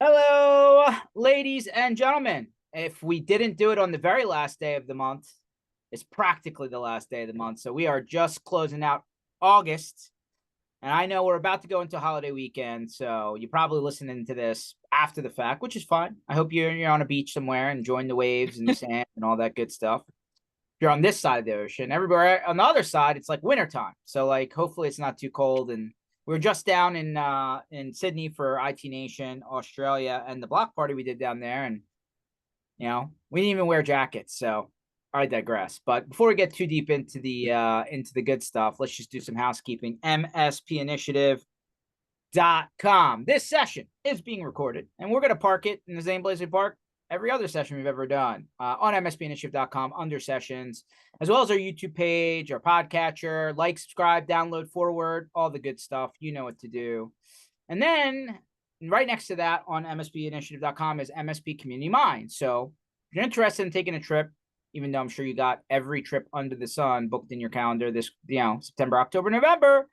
Hello, ladies and gentlemen. If we didn't do it on the very last day of the month, it's practically the last day of the month. So we are just closing out August. And I know we're about to go into holiday weekend. So you're probably listening to this after the fact, which is fine. I hope you're on a beach somewhere enjoying the waves and the sand and all that good stuff. If you're on this side of the ocean, everywhere on the other side, it's like wintertime. So like hopefully it's not too cold. And we were just down in Sydney for IT Nation, Australia, and the block party we did down there. And we didn't even wear jackets. So I digress. But before we get too deep into the good stuff, let's just do some housekeeping. MSP Initiative.com. This session is being recorded, and we're going to park it in the same place we park every other session we've ever done on MSPinitiative.com under sessions, as well as our YouTube page, our podcatcher. Like, subscribe, download, forward, all the good stuff. You know what to do. And then right next to that on MSPinitiative.com is MSP Community Minds. So if you're interested in taking a trip, even though I'm sure you got every trip under the sun booked in your calendar this, September, October, November,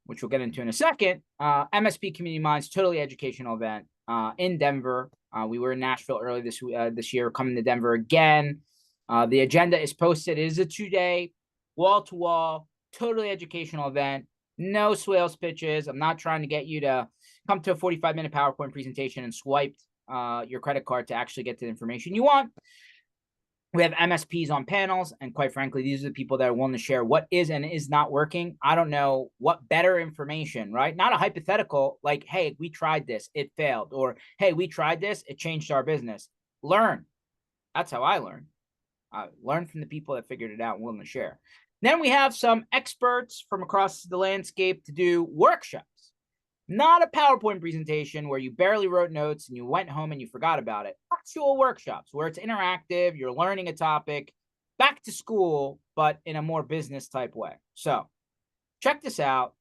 which we'll get into in a second. MSP Community Minds, totally educational event in Denver. We were in Nashville early this year, coming to Denver again. The agenda is posted. It is a 2-day, wall-to-wall, totally educational event. No sales pitches. I'm not trying to get you to come to a 45-minute PowerPoint presentation and swipe your credit card to actually get the information you want. We have MSPs on panels, and quite frankly, these are the people that are willing to share what is and is not working. I don't know what better information, right? Not a hypothetical like, hey, we tried this, it failed, or hey, we tried this, it changed our business. Learn. That's how I learn. Learn from the people that figured it out and willing to share. Then we have some experts from across the landscape to do workshops. Not a PowerPoint presentation where you barely wrote notes and you went home and you forgot about it. Actual workshops where it's interactive, you're learning a topic, back to school, but in a more business type way. So check this out.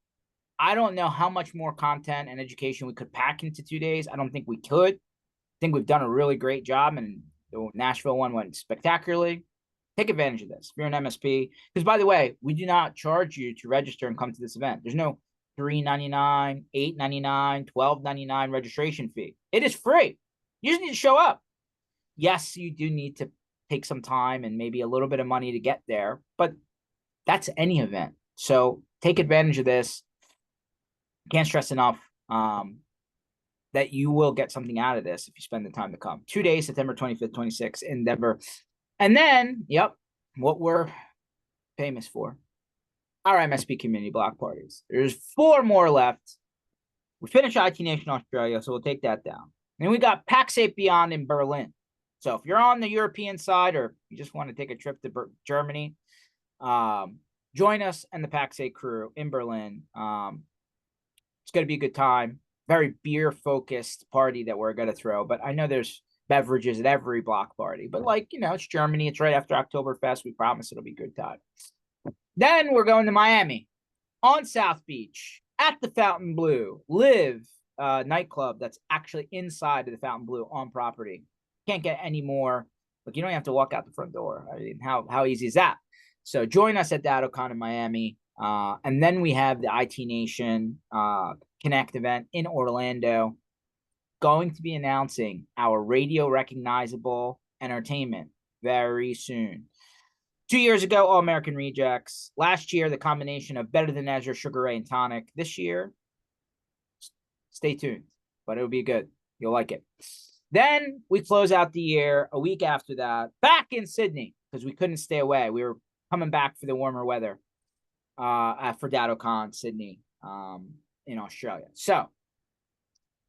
I don't know how much more content and education we could pack into 2 days. I don't think we could. I think we've done a really great job, and the Nashville one went spectacularly. Take advantage of this if you're an MSP. Because, by the way, we do not charge you to register and come to this event. There's no $3.99, $8.99, $12.99 registration fee. It is free. You just need to show up. Yes, you do need to take some time and maybe a little bit of money to get there, but that's any event. So take advantage of this. Can't stress enough that you will get something out of this if you spend the time to come. 2 days, September 25th, 26th in Denver. And then, what we're famous for, our MSP community block parties. There's 4 more left. We finished IT Nation Australia, so we'll take that down. And we got PackSafe Beyond in Berlin. So if you're on the European side or you just want to take a trip to Germany, join us and the PackSafe crew in Berlin. It's going to be a good time. Very beer-focused party that we're going to throw. But I know there's beverages at every block party. But it's Germany. It's right after Oktoberfest. We promise it'll be a good time. Then we're going to Miami on South Beach at the Fountain Blue Live nightclub that's actually inside of the Fountain Blue on property. Can't get any more. You don't have to walk out the front door. I mean, how easy is that? So join us at DattoCon in Miami. And then we have the IT Nation Connect event in Orlando. Going to be announcing our radio recognizable entertainment very soon. 2 years ago, All American Rejects. Last year, the combination of Better Than Ezra, Sugar Ray, and Tonic. This year, stay tuned, but it'll be good. You'll like it. Then we close out the year a week after that, back in Sydney, because we couldn't stay away. We were coming back for the warmer weather for DattoCon Sydney in Australia. So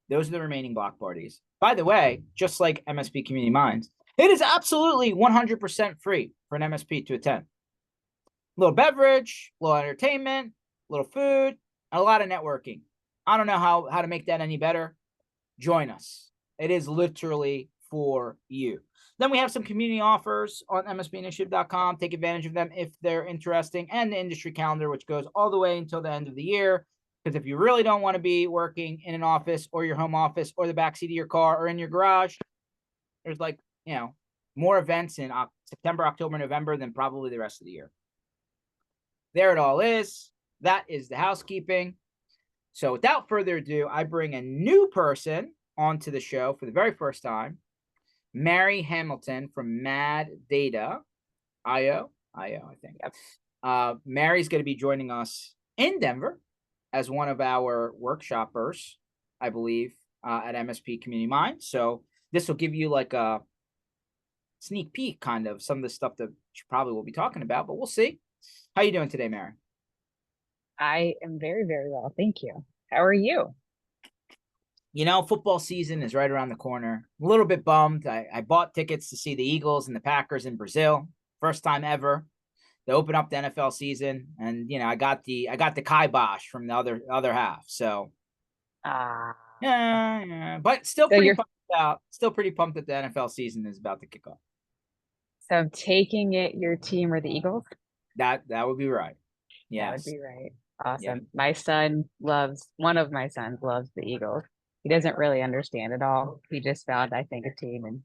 those are the remaining block parties. By the way, just like MSP Community Minds, it is absolutely 100% free for an MSP to attend. A little beverage, a little entertainment, a little food, and a lot of networking. I don't know how to make that any better. Join us. It is literally for you. Then we have some community offers on MSPinitiative.com. Take advantage of them if they're interesting. And the industry calendar, which goes all the way until the end of the year. Because if you really don't want to be working in an office or your home office or the backseat of your car or in your garage, there's more events in September, October, November than probably the rest of the year. There it all is. That is the housekeeping. So without further ado, I bring a new person onto the show for the very first time, Mary Hamilton from Mad Data IO, I think. Mary's going to be joining us in Denver as one of our workshoppers, I believe, at MSP Community Minds. So this will give you like a sneak peek, kind of some of the stuff that you probably will be talking about, but we'll see. How you doing today, Mary? I am very, very well. Thank you. How are you? Football season is right around the corner. A little bit bummed. I bought tickets to see the Eagles and the Packers in Brazil. First time ever. They open up the NFL season, and I got the kibosh from the other half. So Uh, yeah. But still so pretty you're pumped out. Still pretty pumped that the NFL season is about to kick off. so I'm taking it your team are the Eagles? That would be right. That would Yes. be right. Yeah. Awesome. One of my sons loves the Eagles. He doesn't really understand it all. He just found, I think, a team and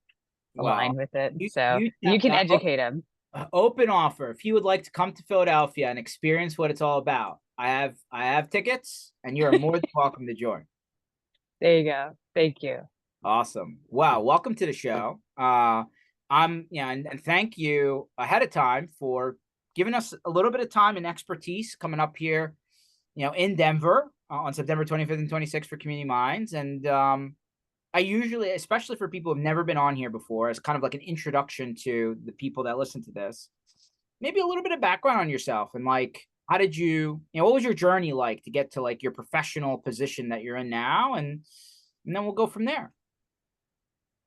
Well, aligned with it. you So you you can educate him. open offer. If you would like to come to Philadelphia and experience what it's all about, I have tickets, and you are more than welcome to join. There you go. Thank you. Awesome. Wow. Welcome to the show. And thank you ahead of time for giving us a little bit of time and expertise coming up here, in Denver on September 25th and 26th for Community Minds. And I usually, especially for people who've never been on here before, as kind of like an introduction to the people that listen to this, maybe a little bit of background on yourself and like, how did what was your journey like to get to like your professional position that you're in now? And then we'll go from there.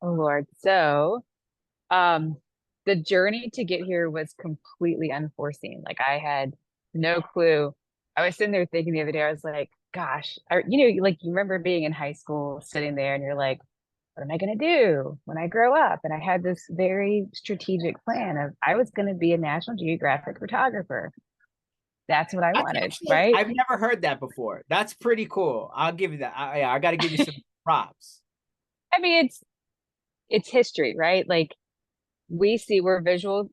Oh Lord. So um the journey to get here was completely unforeseen. Like I had no clue. I was sitting there thinking the other day, I was like, gosh, like you remember being in high school sitting there and you're like, what am I going to do when I grow up? And I had this very strategic plan of I was going to be a National Geographic photographer. That's what I That's wanted, actually, right? I've never heard that before. That's pretty cool. I'll give you that. I got to give you some props. I mean, it's history, right? Like we're visual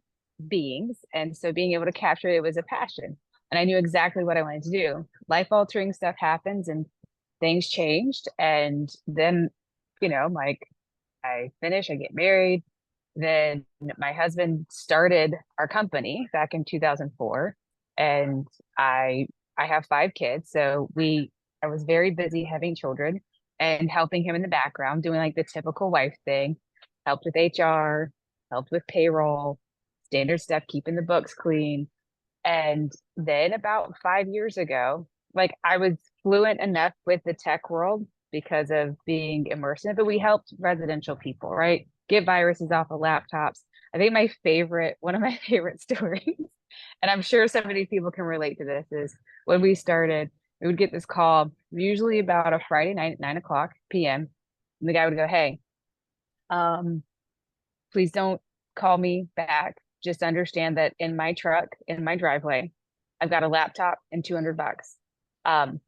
beings, and so being able to capture it was a passion. And I knew exactly what I wanted to do. Life altering stuff happens and things changed. And then, like I finish, I get married. Then my husband started our company back in 2004. And I I have 5 kids. So I was very busy having children and helping him in the background, doing like the typical wife thing, helped with HR, helped with payroll, standard stuff, keeping the books clean. And then about 5 years ago, like I was fluent enough with the tech world because of being immersed in it, but we helped residential people, right? Get viruses off of laptops. I think one of my favorite stories, and I'm sure some of these people can relate to this, is when we started, we would get this call, usually about a Friday night at 9 o'clock p.m. And the guy would go, hey, um, please don't call me back. Just understand that in my truck, in my driveway, I've got a laptop and $200.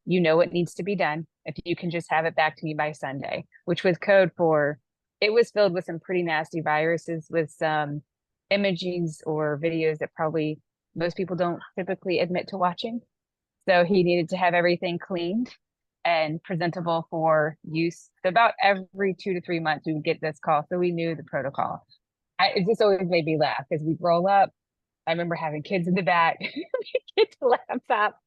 You know what needs to be done. If you can just have it back to me by Sunday, which was code for it was filled with some pretty nasty viruses with some images or videos that probably most people don't typically admit to watching. So he needed to have everything cleaned and presentable for use. So about every 2 to 3 months, we would get this call. So we knew the protocol. It just always made me laugh because we'd roll up. I remember having kids in the back, get the laptop,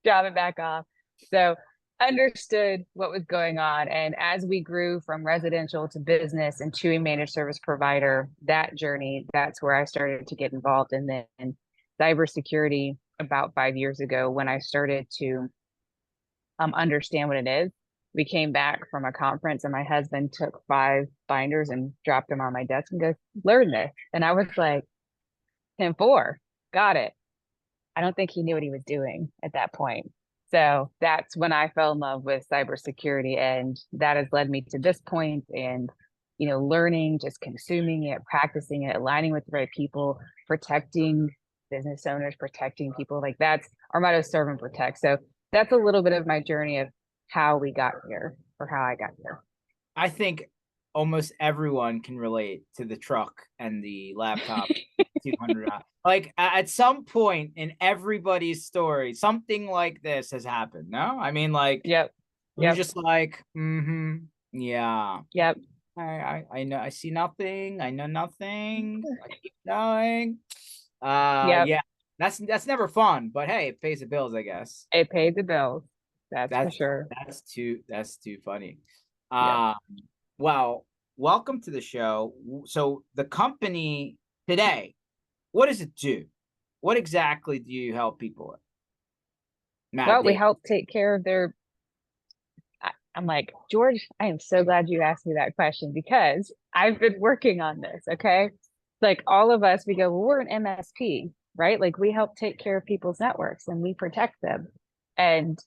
drop it back off. So understood what was going on. And as we grew from residential to business and to a managed service provider, that journey, that's where I started to get involved. And then cybersecurity about 5 years ago when I started to understand what it is. We came back from a conference and my husband took 5 binders and dropped them on my desk and goes, learn this. And I was like, 10-4, got it. I don't think he knew what he was doing at that point. So that's when I fell in love with cybersecurity. And that has led me to this point and, learning, just consuming it, practicing it, aligning with the right people, protecting business owners, protecting people. Like that's our motto, serve and protect. So that's a little bit of my journey of how we got here or how I got here. I think almost everyone can relate to the truck and the laptop. 200. Like at some point in everybody's story, something like this has happened. No, I mean, like Yep. you're Yep. just like, mm-hmm. Yeah. Yep. I know, I see nothing. I know nothing. I keep going. Yep. Yeah, that's never fun, but hey, it pays the bills, I guess. It paid the bills. That's for That's sure. that's too funny. Yep. Um, well, welcome to the show. So the company today, what does it do? What exactly do you help people with? Matt Well, we Dave. help take care of their. I'm like, George, I am so glad you asked me that question because I've been working on this. Okay. Like all of us, we go, well, we're an MSP, right? Like we help take care of people's networks and we protect them. And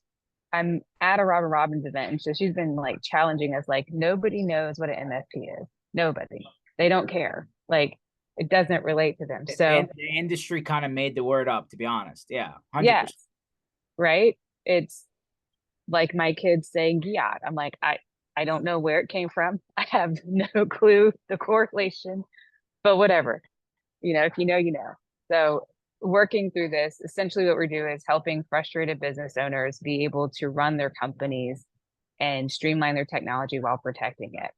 I'm at a Robin Robbins event. And so she's been like challenging us, like, nobody knows what an MSP is. Nobody. They don't care. Like it doesn't relate to them. So, The industry kind of made the word up, to be honest. Yeah, yes, 100%. right. It's like my kids saying "giat." I'm like, I don't know where it came from. I have no clue the correlation, but whatever. If you know, you know. So working through this, essentially what we do is helping frustrated business owners be able to run their companies and streamline their technology while protecting it.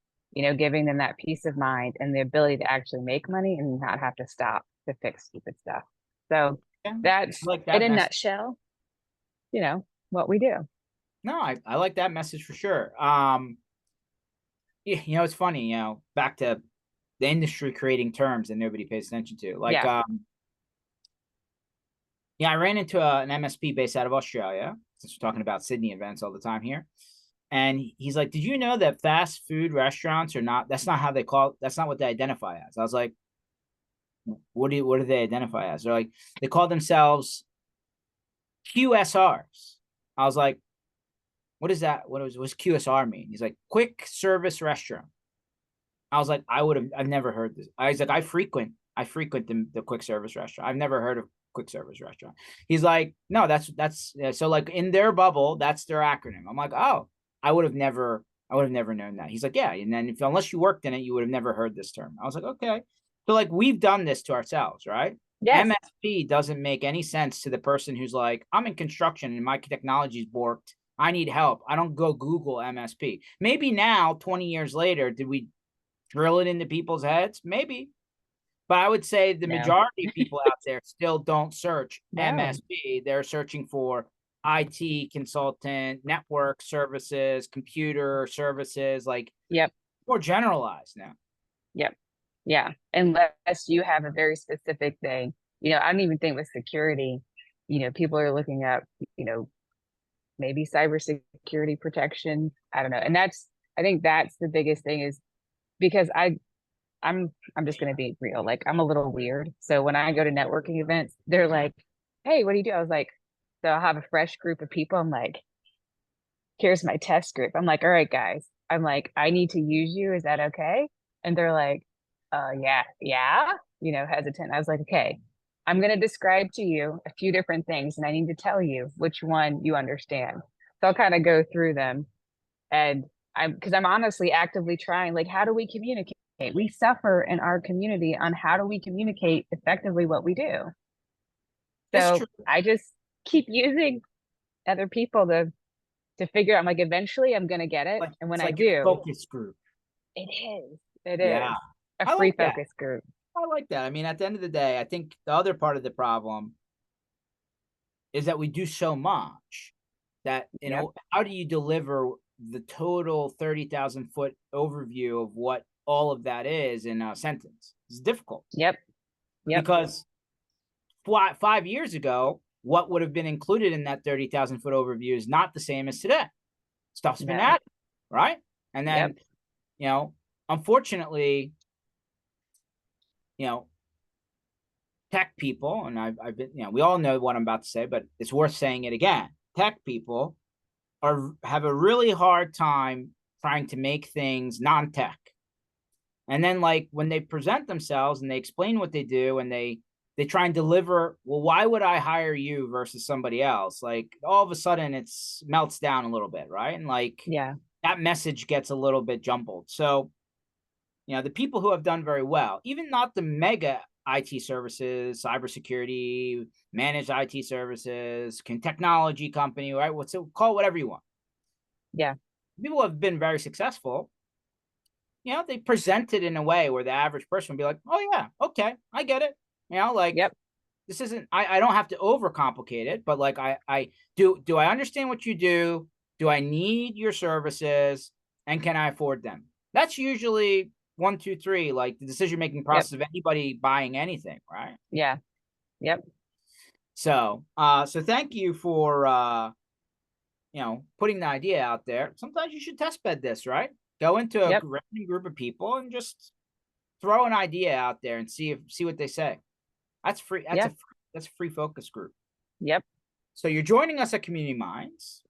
Giving them that peace of mind and the ability to actually make money and not have to stop to fix stupid stuff. So Yeah, that's I like in that a message. nutshell, what we do. No, I like that message for sure. Yeah, it's funny, back to the industry creating terms that nobody pays attention to. Like, Yeah. yeah, I ran into an MSP based out of Australia, since we're talking about Sydney events all the time here. And he's like, "Did you know that fast food restaurants are not, that's not how they call, that's not what they identify as?" I was like, what do they identify as? They're like, they call themselves QSRs. I was like, what is that? What's QSR mean? He's like, quick service restaurant. I was like, I've never heard this. I was like, I frequent the quick service restaurant. I've never heard of quick service restaurant. He's like, no, that's yeah, so like in their bubble, that's their acronym. I'm like, oh, I would have never known that. He's like, yeah, and then unless you worked in it, you would have never heard this term. I was like, okay, so like we've done this to ourselves, right? Yes. MSP doesn't make any sense to the person who's like, I'm in construction and my technology's borked. I need help. I don't go Google MSP. Maybe now, 20 years later, did we drill it into people's heads? Maybe. But I would say the No. majority of people out there still don't search No. MSP. They're searching for IT consultant, network services, computer services, like Yep. more generalized now. Yep. Yeah. Unless you have a very specific thing. I don't even think with security, people are looking at, you know, maybe cybersecurity protection. I don't know. And I think that's the biggest thing is because I'm just gonna be real. Like I'm a little weird. So when I go to networking events, they're like, "Hey, what do you do?" I was like, "So I'll have a fresh group of people." I'm like, "Here's my test group." I'm like, "All right, guys." I'm like, "I need to use you. Is that okay?" And they're like, yeah, yeah." Hesitant. I was like, "Okay, I'm gonna describe to you a few different things, and I need to tell you which one you understand." So I'll kind of go through them, and because I'm honestly actively trying, like, how do we communicate? We suffer in our community on how do we communicate effectively what we do. It's true. So I just keep using other people to figure out, like, eventually I'm gonna get it. Like And when it's I like your do, focus group. it is. It Yeah. is a I free like that. focus group. I like that. I mean, at the end of the day, I think the other part of the problem is that we do so much that, Yep. how do you deliver the total 30,000 foot overview of what all of that is in a sentence? It's difficult Yep. Yep. because 5 years ago, what would have been included in that 30,000 foot overview is not the same as today. Stuff's been No. added, right? And Yep. then, unfortunately, you know, tech people, and I've been, we all know what I'm about to say, but it's worth saying it again. Tech people have a really hard time trying to make things non-tech. And then like when they present themselves and they explain what they do and they try and deliver, well, why would I hire you versus somebody else? Like all of a sudden it's melts down a little bit, right? And like Yeah. that message gets a little bit jumbled. So, the people who have done very well, even not the mega IT services, cybersecurity, managed IT services, technology company, right? Call it whatever you want. Yeah. people have been very successful, they present it in a way where the average person would be like, oh yeah, okay, I get it. Like, Yep. this isn't, I don't have to overcomplicate it, but like, I do I understand what you do? Do I need your services? And can I afford them? That's usually 1, 2, 3, like the decision-making Yep. process of anybody buying anything, right? Yeah. Yep. So thank you for, putting the idea out there. Sometimes you should test bed this, right? Go into a Yep. random group of people and just throw an idea out there and see what they say. That's free. Yeah. That's a free focus group. Yep. So you're joining us at Community Minds.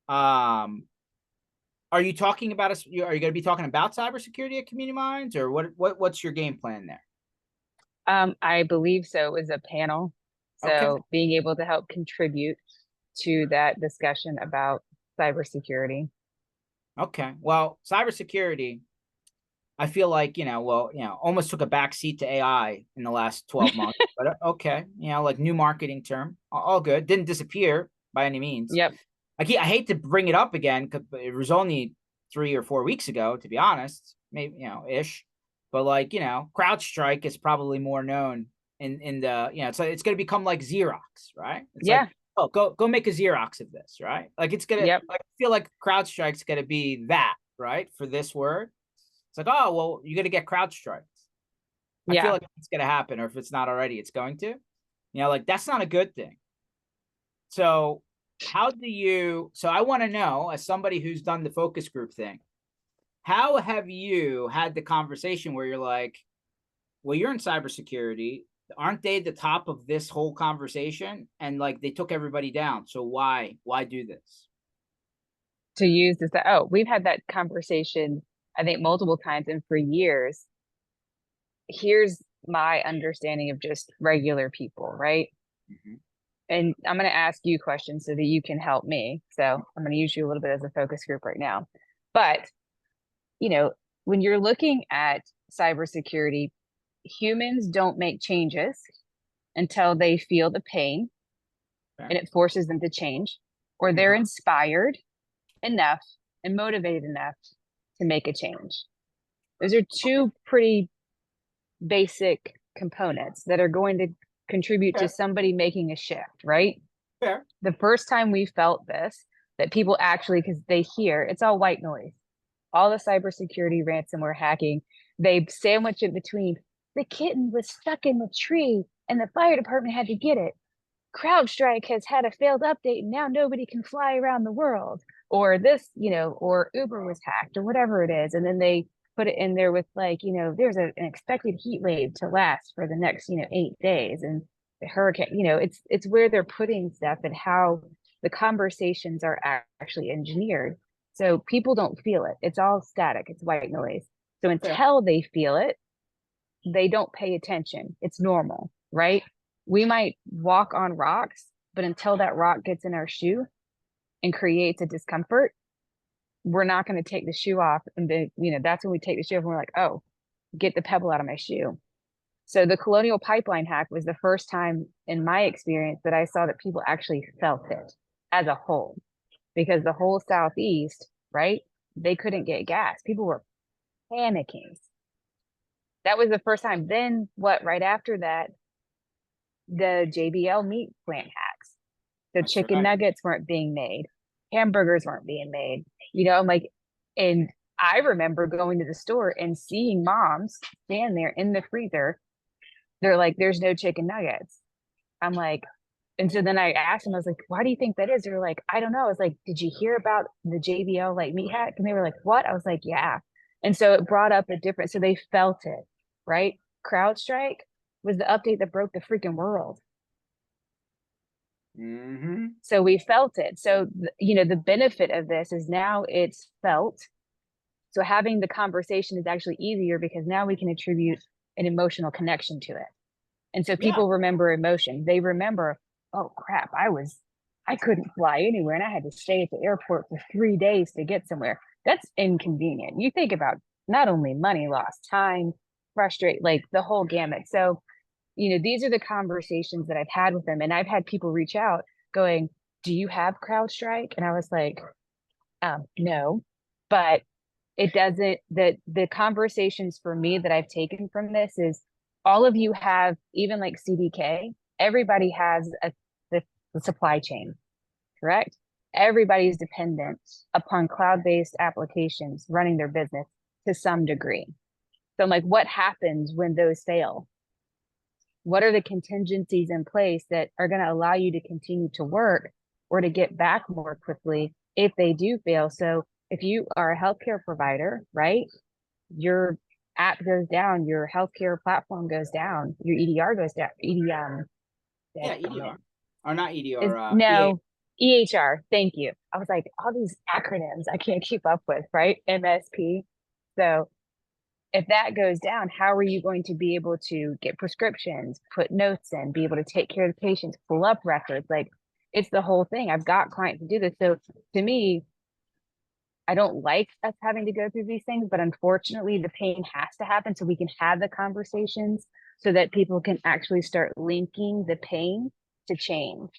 Are you talking about us? Are you going to be talking about cybersecurity at Community Minds, or what's your game plan there? I believe so. It was a panel. Okay. So being able to help contribute to that discussion about cybersecurity. Okay. Well, cybersecurity, I feel like, almost took a back seat to AI in the last 12 months. But okay, like new marketing term, all good. Didn't disappear by any means. Yep. I hate to bring it up again because it was only 3 or 4 weeks ago, to be honest, maybe, ish. But like, CrowdStrike is probably more known in the, so it's going to become like Xerox, right? It's Yeah. like, oh, go make a Xerox of this, right? Like it's going to, Yep. I feel like CrowdStrike's going to be that, right? For this word. It's like, oh, well, you're going to get CrowdStrike. I feel Yeah. like it's going to happen, or if it's not already, it's going to. Like that's not a good thing. So so I want to know, as somebody who's done the focus group thing, how have you had the conversation where you're like, well, you're in cybersecurity. Aren't they the top of this whole conversation? And like they took everybody down. So why do this? To use this, oh, we've had that conversation, I think, multiple times and for years. Here's my understanding of just regular people, right? Mm-hmm. And I'm going to ask you questions so that you can help me. So I'm going to use you a little bit as a focus group right now. But, when you're looking at cybersecurity, humans don't make changes until they feel the pain and it forces them to change, or they're inspired enough and motivated enough to make a change. Those are two pretty basic components that are going to contribute to somebody making a shift, right? Fair. The first time we felt this, that people actually, because they hear it's all white noise, all the cybersecurity, ransomware, hacking, they sandwich it between the kitten was stuck in the tree and the fire department had to get it. CrowdStrike has had a failed update and now nobody can fly around the world. Or this, or Uber was hacked or whatever it is. And then they put it in there with like, there's an expected heat wave to last for the next, 8 days. And the hurricane, it's where they're putting stuff and how the conversations are actually engineered. So people don't feel it. It's all static. It's white noise. So until they feel it, they don't pay attention. It's normal, right? We might walk on rocks, but until that rock gets in our shoe and creates a discomfort, we're not going to take the shoe off. And then, that's when we take the shoe off and we're like, oh, get the pebble out of my shoe. So the Colonial Pipeline hack was the first time in my experience that I saw that people actually felt it as a whole, because the whole Southeast, right? They couldn't get gas. People were panicking. That was the first time. Then what, right after that, the JBL meat plant hacks. The chicken nuggets weren't being made. Hamburgers weren't being made. I'm like, and I remember going to the store and seeing moms stand there in the freezer. They're like, there's no chicken nuggets. I'm like, and so then I asked them, I was like, why do you think that is? They were like, I don't know. I was like, did you hear about the JBL like meat hack? And they were like, what? I was like, yeah. And so it brought up a different, so they felt it, right? CrowdStrike was the update that broke the freaking world. Mm-hmm. So we felt it. So, the benefit of this is now it's felt. So having the conversation is actually easier because now we can attribute an emotional connection to it. And so people remember emotion. They remember, oh crap, I couldn't fly anywhere and I had to stay at the airport for 3 days to get somewhere. That's inconvenient. You think about not only money lost, time, frustrate, like the whole gamut. So, these are the conversations that I've had with them. And I've had people reach out going, do you have CrowdStrike? And I was like, No, but it doesn't, the conversations for me that I've taken from this is all of you have, even like CDK, everybody has the supply chain, correct? Everybody's dependent upon cloud-based applications running their business to some degree. So I'm like, what happens when those fail? What are the contingencies in place that are going to allow you to continue to work or to get back more quickly if they do fail? So if you are a healthcare provider, right, your app goes down, your healthcare platform goes down, your EDR goes down, EDM. Yeah, EDR. Or not Is EDR, no EHR. Thank you. I was like, all these acronyms I can't keep up with, right? MSP. So if that goes down, how are you going to be able to get prescriptions, put notes in, be able to take care of the patients, pull up records? Like, it's the whole thing. I've got clients to do this. So to me, I don't like us having to go through these things, but unfortunately the pain has to happen so we can have the conversations so that people can actually start linking the pain to change,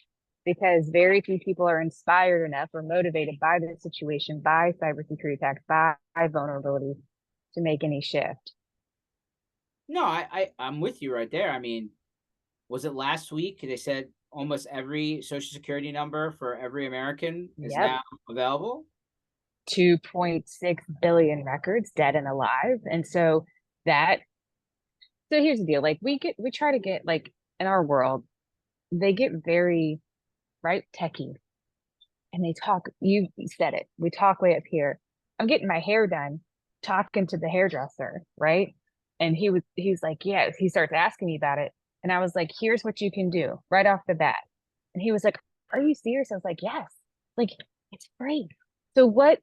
because very few people are inspired enough or motivated by the situation, by cybersecurity attacks, by vulnerability to make any shift. No, I'm with you right there. I mean, was it last week they said almost every social security number for every American is Yep. now available? 2.6 billion records dead and alive. And so that, so here's the deal. Like we try to get, like, in our world, they get very, right, techie, and they talk, you said it, we talk way up here. I'm getting my hair done, talking to the hairdresser, right? And he's like, yes, he starts asking me about it. And I was like, here's what you can do right off the bat. And he was like, are you serious? I was like, yes, like, it's free. So what,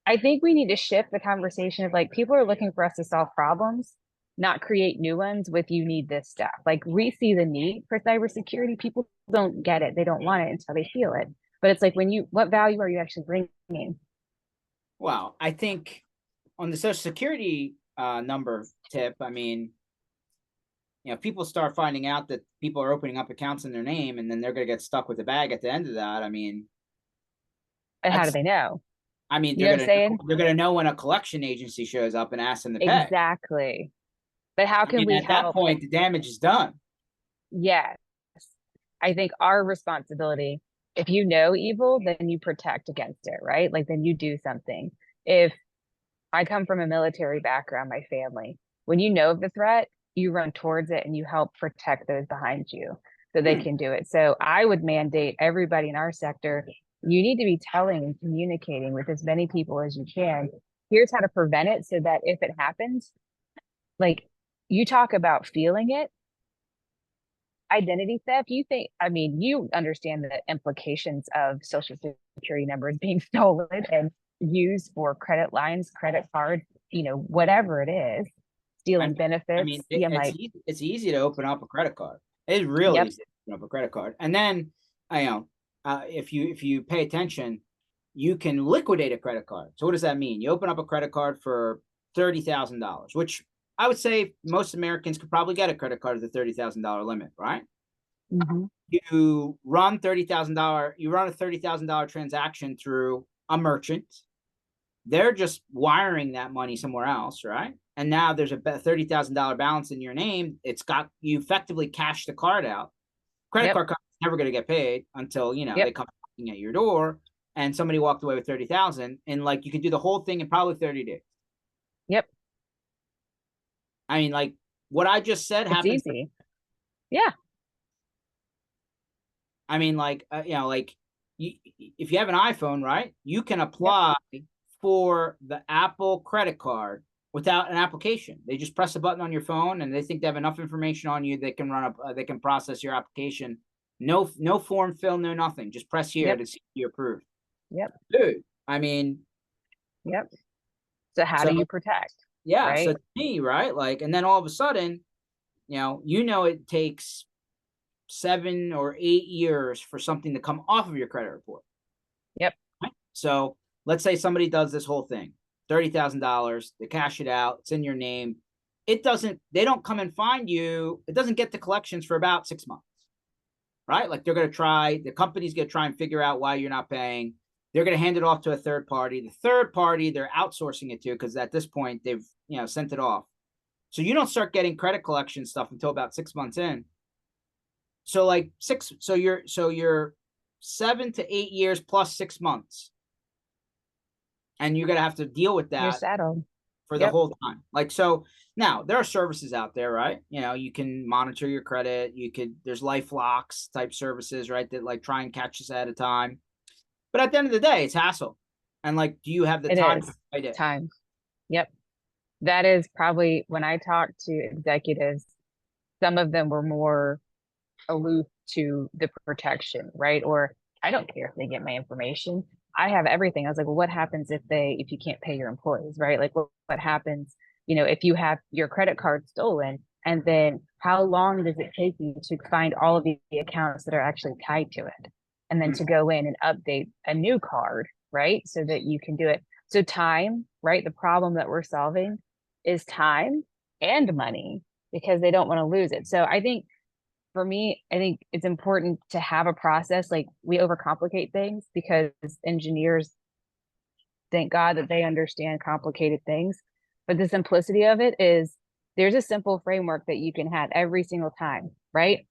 I think we need to shift the conversation of, like, people are looking for us to solve problems, not create new ones with you need this stuff. Like, we see the need for cybersecurity. People don't get it. They don't want it until they feel it. But it's like, when you, what value are you actually bringing? Well, I think on the social security number tip, I mean, people start finding out that people are opening up accounts in their name, and then they're going to get stuck with the bag at the end of that. I mean, And how do that's, they know? I mean, You know what I'm saying? they're gonna know when a collection agency shows up and asks them to pay. Exactly. But how I can mean, we at that help? point, the damage is done. Yes. I think our responsibility, if you know evil, then you protect against it, right? Like, then you do something. If I come from a military background, my family, when you know of the threat, you run towards it and you help protect those behind you so they can do it. So I would mandate everybody in our sector, you need to be telling and communicating with as many people as you can. Here's how to prevent it so that if it happens, like, you talk about feeling it, identity theft, you think, I mean, you understand the implications of social security numbers being stolen and used for credit lines, credit cards, whatever it is, stealing I benefits. mean, Yeah, I'm like, it's easy to open up a credit card. It's really yep. easy to open up a credit card, and then if you pay attention, you can liquidate a credit card. So what does that mean? You open up a credit card for $30,000, which I would say most Americans could probably get a credit card at the $30,000 limit, right? Mm-hmm. You run $30,000. You run a $30,000 transaction through a merchant. They're just wiring that money somewhere else, right? And now there's a $30,000 balance in your name. You effectively cash the card out. Credit Yep. card company's never going to get paid until Yep. they come knocking at your door, and somebody walked away with 30,000, and like you could do the whole thing in probably 30 days. Yep. I mean, like what I just said It's happens. easy. Yeah. I mean, like if you have an iPhone, right, you can Yep. apply for the Apple credit card without an application. They just press a button on your phone, and they think they have enough information on you. They can they can process your application. No form fill, no nothing. Just press here Yep. to see if you're approved. Yep. Dude, I mean, Yep. So how so do you protect? yeah, Right. so to me, right, like, and then all of a sudden, it takes 7 or 8 years for something to come off of your credit report. Yep. Right? So let's say somebody does this whole thing, $30,000, they cash it out, it's in your name. They don't come and find you. It doesn't get to collections for about 6 months, right? Like the company's going to try and figure out why you're not paying. They're going to hand it off to a third party. The third party, they're outsourcing it to, because at this point they've, sent it off. So you don't start getting credit collection stuff until about 6 months in. So like you're 7 to 8 years plus 6 months. And you're going to have to deal with You're that settled. for the whole time. Like, so now there are services out there, right? You can monitor your credit. There's life locks type services, right? That like try and catch us at a time. But at the end of the day, it's hassle. And like, do you have the time to fight it? Time. Yep. That is probably, when I talk to executives, some of them were more aloof to the protection, right? Or I don't care if they get my information. I have everything. I was like, well, what happens if you can't pay your employees, right? Like what happens, if you have your credit card stolen, and then how long does it take you to find all of the accounts that are actually tied to it? And then to go in and update a new card, right? So that you can do it. So time, right? The problem that we're solving is time and money, because they don't want to lose it. So I think, for me, I think it's important to have a process. Like, we overcomplicate things because engineers, thank God that they understand complicated things. But the simplicity of it is, there's a simple framework that you can have every single time, right?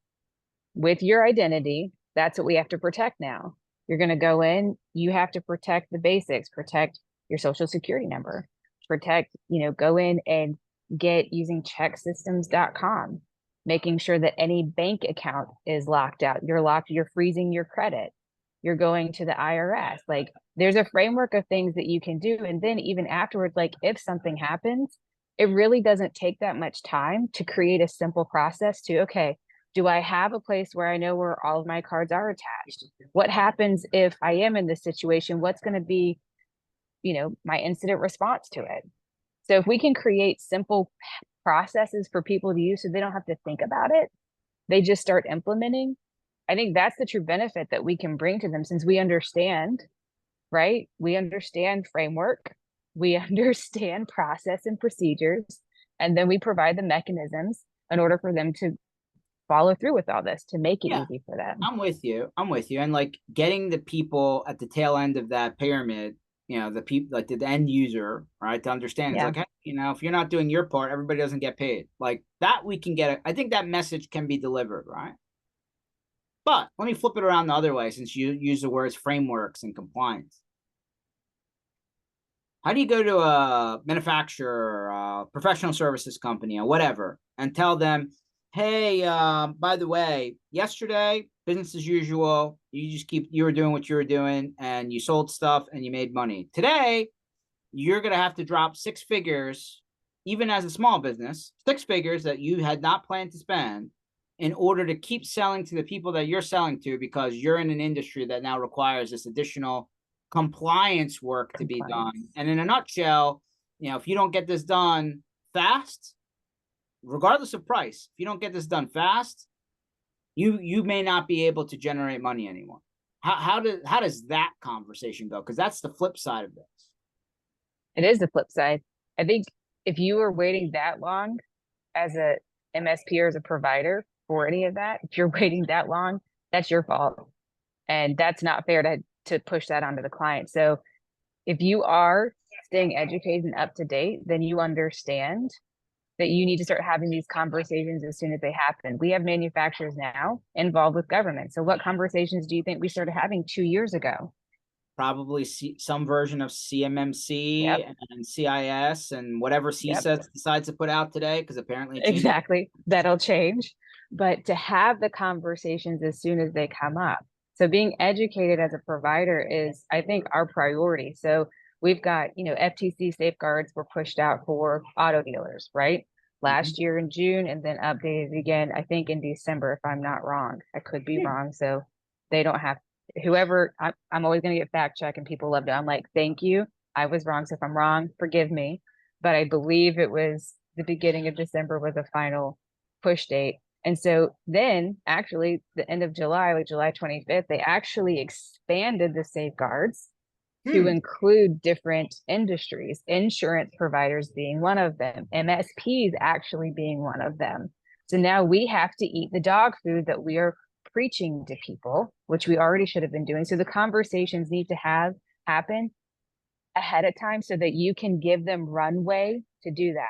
With your identity, that's what we have to protect now. You're going to go in, you have to protect the basics, protect your social security number, protect, go in and get using checksystems.com, making sure that any bank account is locked out. You're freezing your credit. You're going to the IRS. Like, there's a framework of things that you can do. And then even afterwards, like, if something happens, it really doesn't take that much time to create a simple process to, okay, do I have a place where I know where all of my cards are attached? What happens if I am in this situation? What's going to be, my incident response to it? So if we can create simple processes for people to use so they don't have to think about it, they just start implementing. I think that's the true benefit that we can bring to them, since we understand, right? We understand framework, we understand process and procedures, and then we provide the mechanisms in order for them to follow through with all this, to make it easy for them. I'm with you. And like, getting the people at the tail end of that pyramid, the people, like the end user, right, to understand, it's like, hey, if you're not doing your part, everybody doesn't get paid. Like that, we can get it. I think that message can be delivered, right? But let me flip it around the other way, since you use the words frameworks and compliance. How do you go to a manufacturer, professional services company, or whatever, and tell them, hey, by the way, yesterday, business as usual, you were doing what you were doing, and you sold stuff and you made money. Today, you're going to have to drop 6 figures, even as a small business, 6 figures that you had not planned to spend, in order to keep selling to the people that you're selling to, because you're in an industry that now requires this additional compliance work to be done. And in a nutshell, if you don't get this done fast, regardless of price, if you don't get this done fast, you may not be able to generate money anymore. How does that conversation go? Because that's the flip side of this. It is the flip side. I think if you were waiting that long as a MSP or as a provider for any of that, if you're waiting that long, that's your fault. And that's not fair to push that onto the client. So if you are staying educated and up to date, then you understand that you need to start having these conversations as soon as they happen. We have manufacturers now involved with government. So what conversations do you think we started having 2 years ago? Probably some version of CMMC and CIS and whatever CSES decides to put out today, because apparently exactly, that'll change. But to have the conversations as soon as they come up. So being educated as a provider is, I think, our priority. So we've got, FTC safeguards were pushed out for auto dealers, right? Last year in June, and then updated again, I think in December, if I'm not wrong. I could be wrong. So they don't have, whoever, I'm always going to get fact check, and people love it. I'm like, thank you. I was wrong. So if I'm wrong, forgive me. But I believe it was the beginning of December was a final push date. And so then actually the end of July, like July 25th, they actually expanded the safeguards to include different industries, insurance providers being one of them, MSPs actually being one of them. So now we have to eat the dog food that we are preaching to people, which we already should have been doing. So the conversations need to have happen ahead of time so that you can give them runway to do that.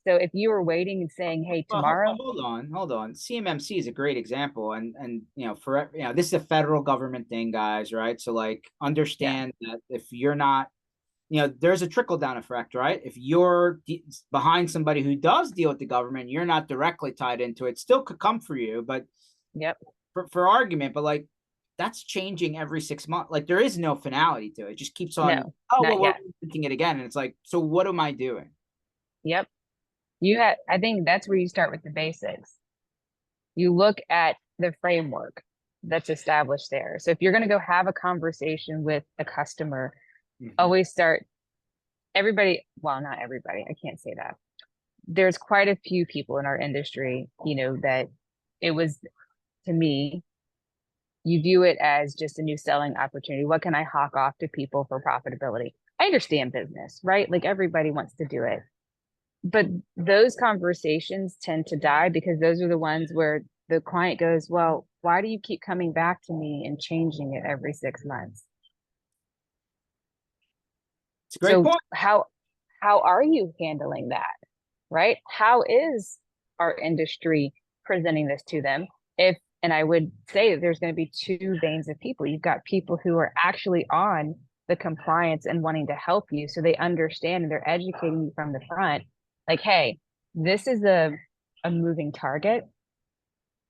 So if you were waiting and saying, hey, tomorrow. Hold on. CMMC is a great example. And, for, this is a federal government thing, guys, right? So like, understand that if you're not, there's a trickle down effect, right? If you're behind somebody who does deal with the government, you're not directly tied into it. Still could come for you, but for argument, but like, that's changing every 6 months. Like, there is no finality to it. It just keeps on. No, not we're yet. thinking it again, and it's like, so what am I doing? Yep. I think that's where you start with the basics. You look at the framework that's established there. So if you're going to go have a conversation with a customer, always start everybody. Well, not everybody. I can't say that. There's quite a few people in our industry, that it was, to me, you view it as just a new selling opportunity. What can I hawk off to people for profitability? I understand business, right? Like everybody wants to do it. But those conversations tend to die because those are the ones where the client goes, well, why do you keep coming back to me and changing it every 6 months? It's a great point. How are you handling that? Right? How is our industry presenting this to them? And I would say that there's going to be two veins of people. You've got people who are actually on the compliance and wanting to help you, so they understand and they're educating you from the front. Like, hey, this is a moving target.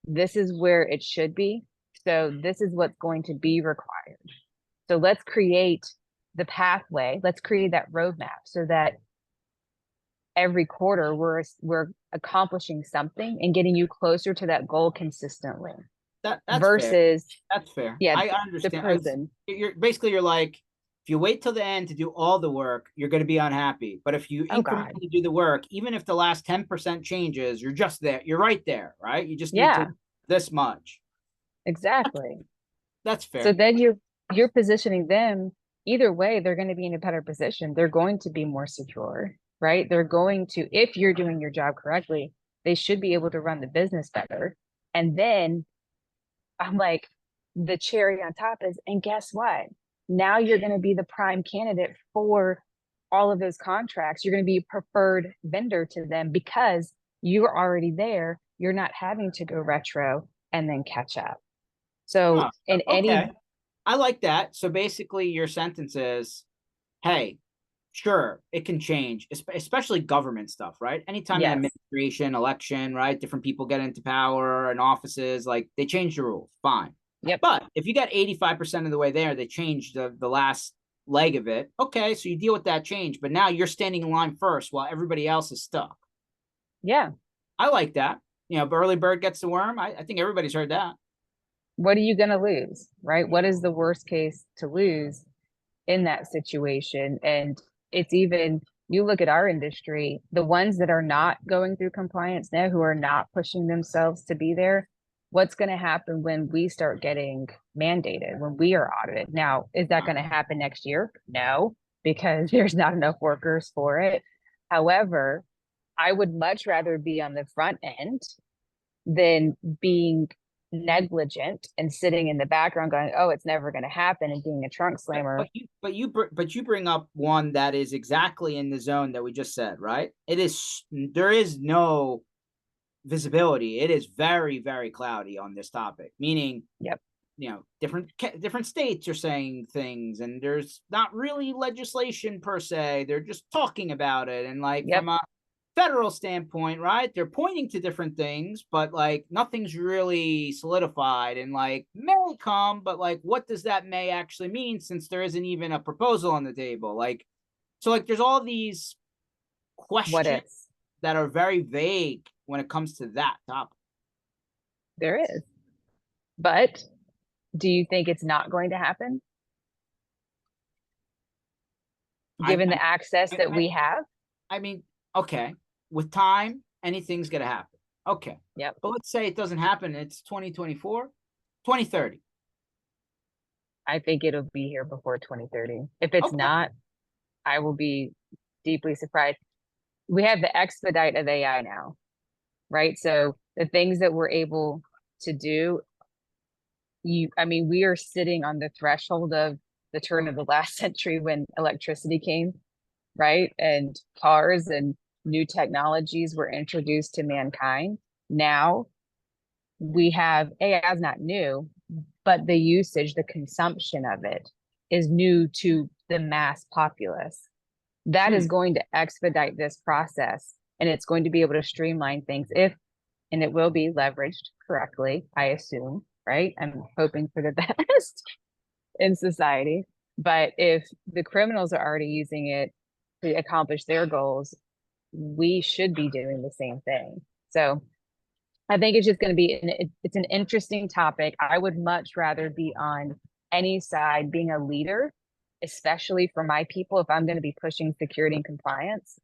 This is where it should be. So this is what's going to be required. So let's create the pathway. Let's create that roadmap so that every quarter we're accomplishing something and getting you closer to that goal consistently. That's versus fair. That's fair. Yeah, I understand. the person. You're like, if you wait till the end to do all the work, you're going to be unhappy. But if you incrementally do the work, even if the last 10% changes, you're just there. You're right there, right? You just need to this much. Exactly. That's fair. So then you're positioning them either way. They're going to be in a better position. They're going to be more secure, right? They're going to, if you're doing your job correctly, they should be able to run the business better. And then I'm like, the cherry on top is, and guess what? Now you're going to be the prime candidate for all of those contracts. You're going to be a preferred vendor to them because you're already there. You're not having to go retro and then catch up. So I like that. So basically your sentence is, hey, sure, it can change, especially government stuff, right? Anytime in administration, election, right? Different people get into power and offices, like they change the rules, fine. Yep. But if you got 85% of the way there, they changed the last leg of it. Okay, so you deal with that change, but now you're standing in line first while everybody else is stuck. Yeah. I like that. Early bird gets the worm. I think everybody's heard that. What are you going to lose, right? What is the worst case to lose in that situation? And it's even, you look at our industry, the ones that are not going through compliance now, who are not pushing themselves to be there, what's going to happen when we start getting mandated, when we are audited? Now, is that going to happen next year? No, because there's not enough workers for it. However, I would much rather be on the front end than being negligent and sitting in the background going, oh, it's never going to happen, and being a trunk slammer. But you bring up one that is exactly in the zone that we just said, right? There is no visibility. It is very, very cloudy on this topic, meaning different states are saying things and there's not really legislation per se. They're just talking about it. And from a federal standpoint, right, they're pointing to different things, but like nothing's really solidified, and like may come, but like what does that may actually mean, since there isn't even a proposal on the table? So there's all these questions that are very vague when it comes to that topic. There is. But do you think it's not going to happen, given the access that we have? I mean, okay, with time, anything's going to happen. Okay. Yep. But let's say it doesn't happen. It's 2024, 2030. I think it'll be here before 2030. If it's not, I will be deeply surprised. We have the expedite of AI now, right? So the things that we're able to do, we are sitting on the threshold of the turn of the last century when electricity came, right? And cars and new technologies were introduced to mankind. Now we have AI is not new, but the usage, the consumption of it is new to the mass populace. That is going to expedite this process, and it's going to be able to streamline things if, and it will be leveraged correctly, I assume, right? I'm hoping for the best in society. But if the criminals are already using it to accomplish their goals, we should be doing the same thing. So I think it's just going to be, it's an interesting topic. I would much rather be on any side being a leader, especially for my people, if I'm going to be pushing security and compliance.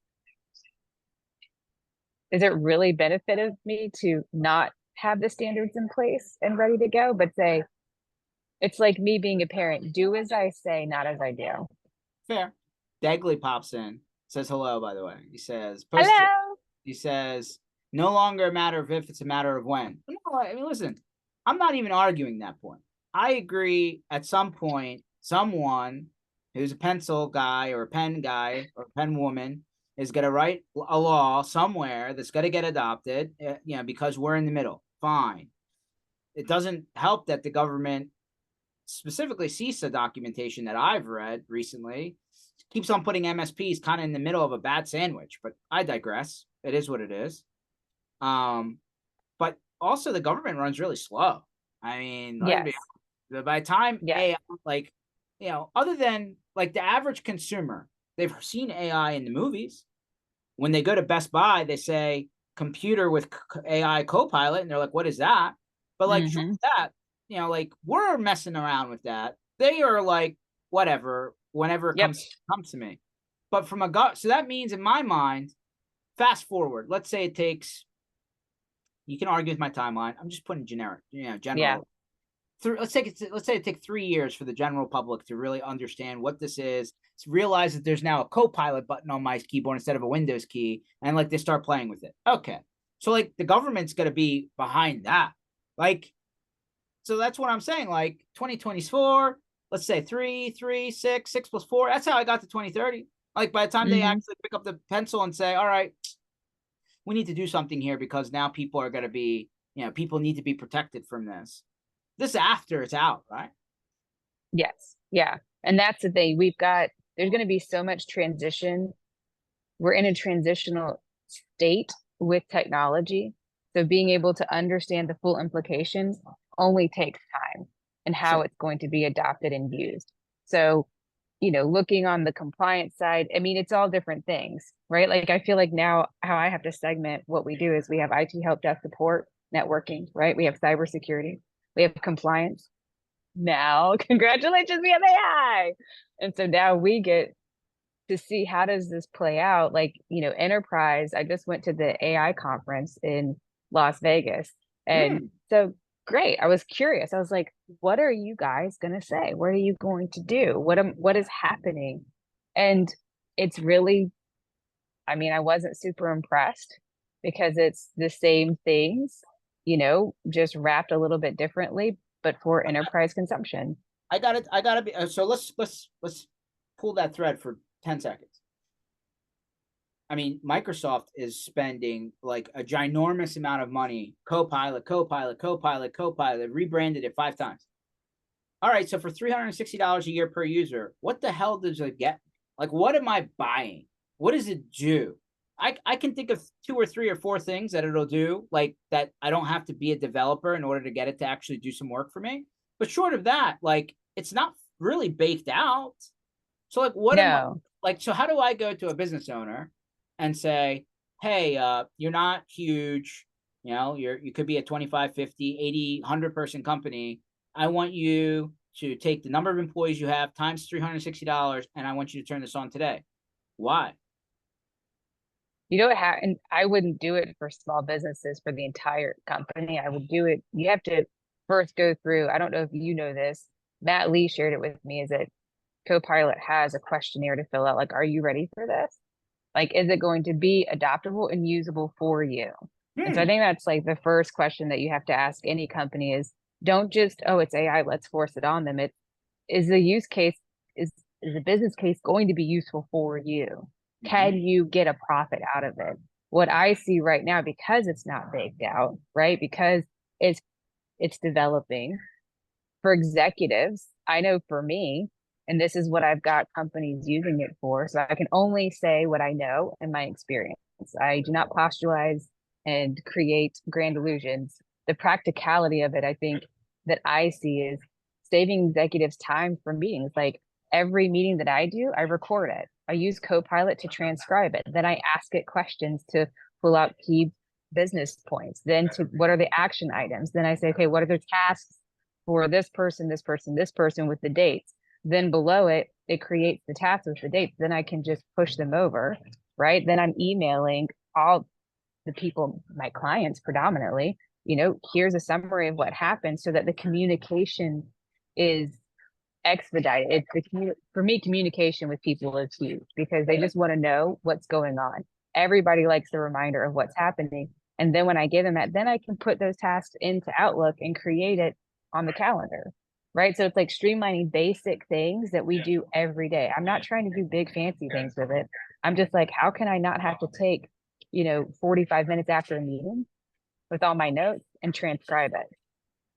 Is it really benefited me to not have the standards in place and ready to go, but say, it's like me being a parent, do as I say, not as I do. Fair. Dagley pops in, says hello, by the way. He says, hello. He says, no longer a matter of if, it's a matter of when. No, I mean, listen, I'm not even arguing that point. I agree at some point, someone who's a pencil guy or a pen guy or a pen woman is going to write a law somewhere that's going to get adopted, because we're in the middle. Fine. It doesn't help that the government, specifically CISA documentation that I've read recently, keeps on putting MSPs kind of in the middle of a bad sandwich, but I digress. It is what it is. But also the government runs really slow. I mean, yes. By the time AI, other than like the average consumer, they've seen AI in the movies. When they go to Best Buy, they say computer with AI Copilot, and they're like, "What is that?" But like that, like we're messing around with that. They are like, whatever, whenever it comes to me. But from so that means in my mind, fast forward. Let's say it takes. You can argue with my timeline. I'm just putting general. Yeah. Let's say it takes 3 years for the general public to really understand what this is, to realize that there's now a Copilot button on my keyboard instead of a Windows key, and like they start playing with it. Okay, so like the government's gonna be behind that. Like, so that's what I'm saying. Like 2024, let's say 3, 6 plus 4. That's how I got to 2030. Like by the time they actually pick up the pencil and say, all right, we need to do something here because now people are going to be, people need to be protected from this. This after it's out, right? Yes. Yeah. And that's the thing. There's going to be so much transition. We're in a transitional state with technology. So being able to understand the full implications only takes time and how it's going to be adopted and used. So, looking on the compliance side, I mean, it's all different things, right? Like, I feel like now how I have to segment what we do is we have IT help desk support, networking, right? We have cybersecurity, we have compliance. Now, congratulations, we have AI. And so now we get to see how does this play out? Like, enterprise, I just went to the AI conference in Las Vegas. And so great. I was curious. I was like, what are you guys going to say? What are you going to do? What is happening? And it's really, I mean, I wasn't super impressed because it's the same things, just wrapped a little bit differently, but for enterprise consumption. I got it. So let's pull that thread for 10 seconds. I mean, Microsoft is spending like a ginormous amount of money. Copilot, rebranded it 5 times. All right, so for $360 a year per user, what the hell does it get? Like, what am I buying? What does it do? I can think of 2 or 3 or 4 things that it'll do, like that I don't have to be a developer in order to get it to actually do some work for me. But short of that, like, it's not really baked out. So like, what am I like? So how do I go to a business owner and say, hey, you're not huge, you could be a 25, 50, 80, 100 person company. I want you to take the number of employees you have times $360, and I want you to turn this on today. Why? And I wouldn't do it for small businesses for the entire company. I would do it. You have to first go through, I don't know if you know this, Matt Lee shared it with me, is that Copilot has a questionnaire to fill out. Like, are you ready for this? Like, is it going to be adoptable and usable for you? And so I think that's like the first question that you have to ask any company is, don't just, oh, it's AI, let's force it on them. Is the use case is the business case going to be useful for you? Can you get a profit out of it? What I see right now, because it's not baked out, right? Because it's it's developing for executives. I know for me, and this is what I've got companies using it for. So I can only say what I know and my experience. I do not postulate and create grand illusions. The practicality of it, I think, that I see is saving executives time for meetings. Like every meeting that I do, I record it. I use Copilot to transcribe it. Then I ask it questions to pull out key business points. Then to what are the action items? Then I say, okay, what are the tasks for this person, this person, this person with the dates? Then below it, it creates the tasks with the dates. Then I can just push them over, right? Then I'm emailing all the people, my clients predominantly, here's a summary of what happened so that the communication is expedited. For me, communication with people is huge because they just want to know what's going on. Everybody likes the reminder of what's happening. And then when I give them that, then I can put those tasks into Outlook and create it on the calendar. Right. So it's like streamlining basic things that we do every day. I'm not trying to do big fancy things with it. I'm just like, how can I not have to take, 45 minutes after a meeting with all my notes and transcribe it?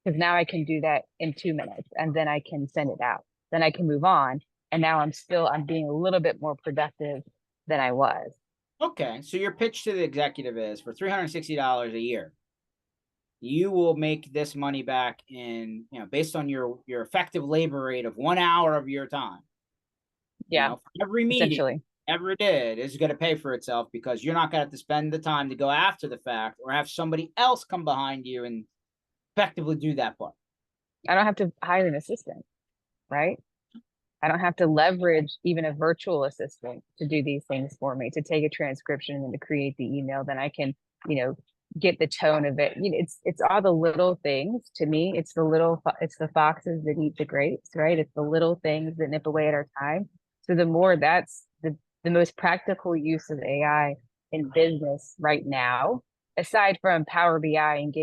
Because now I can do that in 2 minutes and then I can send it out. Then I can move on. And now I'm being a little bit more productive than I was. Okay. So your pitch to the executive is for $360 a year, you will make this money back in, based on your effective labor rate of 1 hour of your time. Yeah. Every meeting ever did is going to pay for itself because you're not going to have to spend the time to go after the fact or have somebody else come behind you and effectively do that part. I don't have to hire an assistant, right? I don't have to leverage even a virtual assistant to do these things for me, to take a transcription and to create the email. Then I can, get the tone of it. It's all the little things to me. It's the foxes that eat the grapes, right? It's the little things that nip away at our time. So the more that's the most practical use of AI in business right now, aside from Power BI and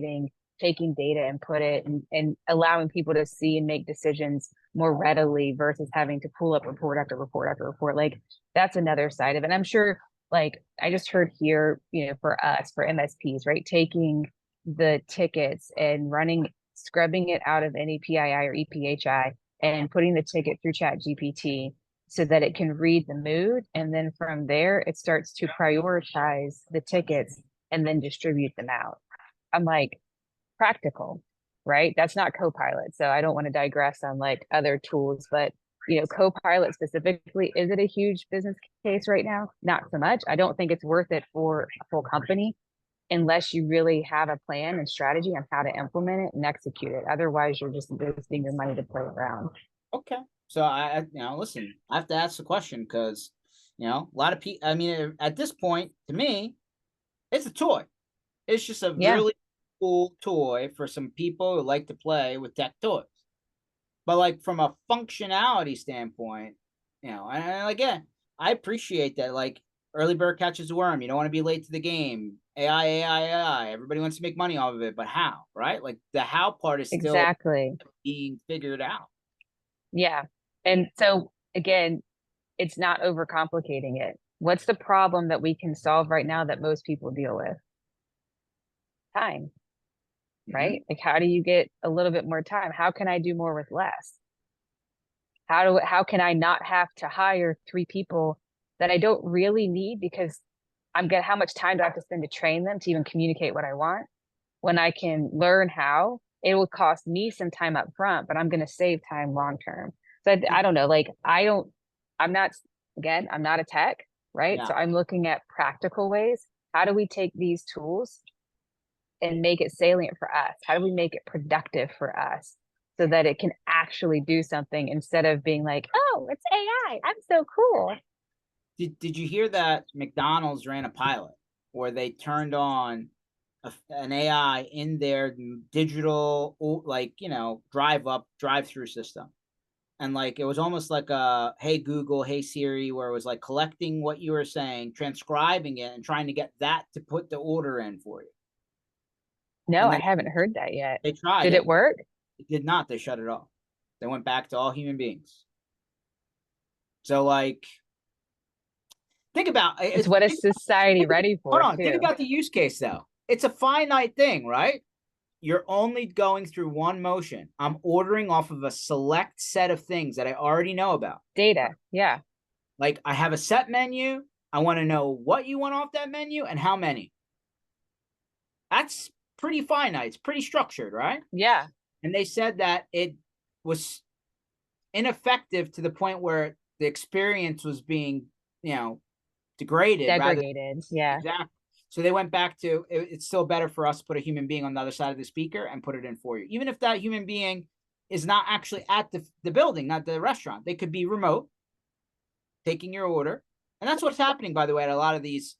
taking data and put it and allowing people to see and make decisions more readily versus having to pull up report after report after report. Like that's another side of it. And I'm sure, like I just heard here, for us, for MSPs, right? Taking the tickets and scrubbing it out of any PII or EPHI and putting the ticket through Chat GPT so that it can read the mood. And then from there, it starts to prioritize the tickets and then distribute them out. I'm like, practical, right? That's not Copilot. So I don't want to digress on like other tools, but Copilot specifically, is it a huge business case right now? Not so much. I don't think it's worth it for a full company unless you really have a plan and strategy on how to implement it and execute it. Otherwise, you're just investing your money to play around. Okay. So listen, I have to ask the question because, a lot of people, at this point, to me, it's a toy. It's just a really cool toy for some people who like to play with tech toys. But like from a functionality standpoint, and again, I appreciate that. Like early bird catches the worm. You don't want to be late to the game. AI. Everybody wants to make money off of it, but how? Right? Like the how part is still being figured out. Yeah. And so again, it's not overcomplicating it. What's the problem that we can solve right now that most people deal with? Time, right? Like how do you get a little bit more time? How can I do more with less? How can I not have to hire 3 people that I don't really need because how much time do I have to spend to train them to even communicate what I want when I can learn how? It will cost me some time up front, but I'm going to save time long term. So I don't know, like I'm not a tech, right? Yeah. So I'm looking at practical ways. How do we take these tools and make it salient for us? How do we make it productive for us so that it can actually do something instead of being like, oh, it's AI, I'm so cool. Did you hear that McDonald's ran a pilot where they turned on an AI in their digital, drive-through system? And like, it was almost like a, hey, Google, hey, Siri, where it was like collecting what you were saying, transcribing it and trying to get that to put the order in for you. No, I haven't heard that yet. They tried Did it work? It did not. They shut it off. They went back to all human beings. So like, think about It's what is society ready hold for on, think too. about the use case though. It's a finite thing, right? You're only going through one motion. I'm ordering off of a select set of things that I already know about. Data. Yeah. Like I have a set menu. I want to know what you want off that menu and how many. That's pretty finite. It's pretty structured, right? Yeah. And they said that it was ineffective to the point where the experience was being, degraded rather than Degraded. Yeah. exactly. So they went back to it's still better for us to put a human being on the other side of the speaker and put it in for you, even if that human being is not actually at the building, not the restaurant. They could be remote, taking your order, and that's what's happening, by the way, at a lot of these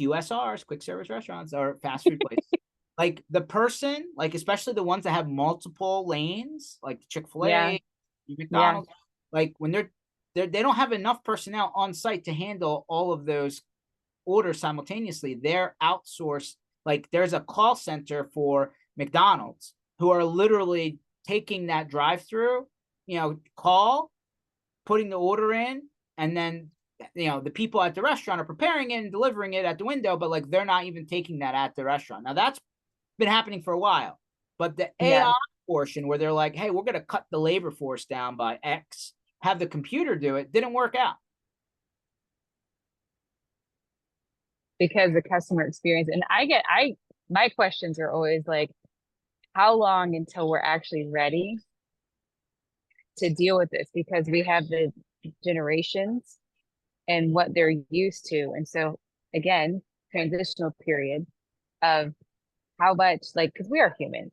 QSRs, quick service restaurants, or fast food places. Like the person, like especially the ones that have multiple lanes, like Yeah. Chick-fil-A, Yeah. McDonald's, like when they don't have enough personnel on site to handle all of those orders simultaneously. They're outsourced. Like there's a call center for McDonald's who are literally taking that drive-through, call, putting the order in, and then the people at the restaurant are preparing it and delivering it at the window, but like they're not even taking that at the restaurant. Now that's been happening for a while, but the Yeah. AI portion where they're like, hey, we're going to cut the labor force down by X, have the computer do it, didn't work out. Because the customer experience, and my questions are always like, how long until we're actually ready to deal with this? Because we have the generations and what they're used to. And so again, transitional period of how much, like, because we are human,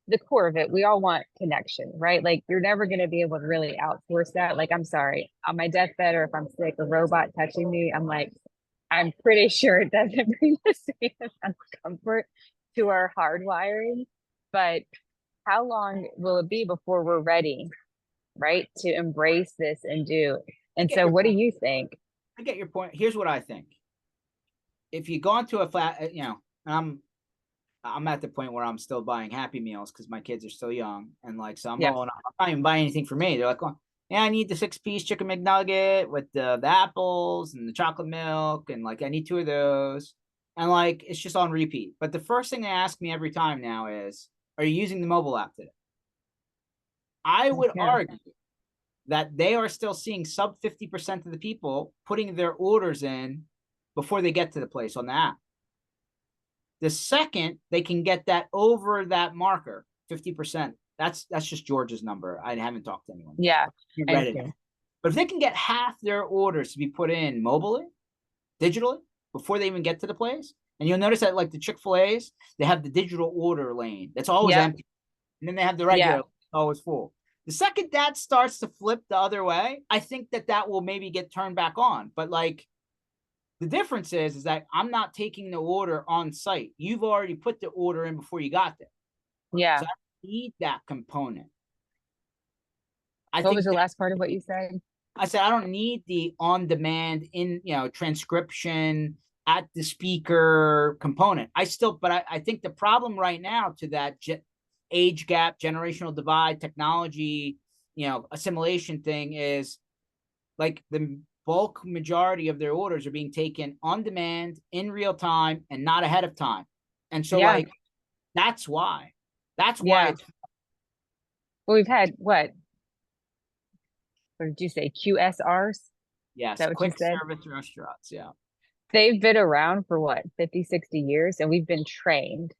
the core of it, we all want connection, right? Like you're never going to be able to really outsource that. Like, I'm sorry, on my deathbed or if I'm sick, a robot touching me, I'm pretty sure it doesn't bring the same amount of comfort to our hardwiring. But how long will it be before we're ready, right, to embrace this and do? And so, what do you think? I get your point. Here's what I think. If you go into a flat, I'm at the point where I'm still buying Happy Meals because my kids are still young, and like so I'm not even buying anything for me. They're like, well, yeah, I need the 6-piece chicken McNugget with the apples and the chocolate milk, and like I need 2 of those, and like it's just on repeat. But the first thing they ask me every time now is, "Are you using the mobile app today?" I would argue that they are still seeing sub 50% of the people putting their orders in before they get to the place on the app. The second they can get that over that marker, 50%, that's just George's number. I haven't talked to anyone. Yeah. Read it. But if they can get half their orders to be put in mobily, digitally, before they even get to the place, and you'll notice that like the Chick-fil-A's, they have the digital order lane. That's always empty. And then they have the regular, always full. The second that starts to flip the other way, I think that will maybe get turned back on. But like the difference is that I'm not taking the order on site. You've already put the order in before you got there. Yeah. So I need that component. What was the last part of what you said? I said I don't need the on-demand transcription at the speaker component. I think the problem right now to that age gap, generational divide, technology, assimilation thing is like the bulk majority of their orders are being taken on demand in real time and not ahead of time. And so like that's why. Well, we've had what did you say? QSRs? Yes, quick service restaurants. Yeah. They've been around for what, 50, 60 years, and we've been trained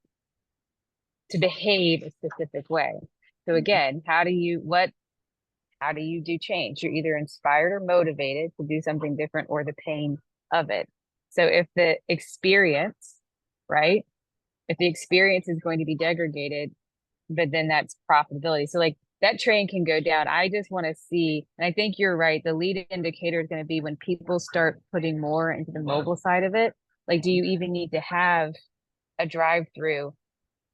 to behave a specific way. So again, how do you do change? You're either inspired or motivated to do something different, or the pain of it. So if the experience, right? If the experience is going to be degraded, but then that's profitability. So like that train can go down. I just want to see, and I think you're right. The lead indicator is going to be when people start putting more into the mobile side of it. Like, do you even need to have a drive-through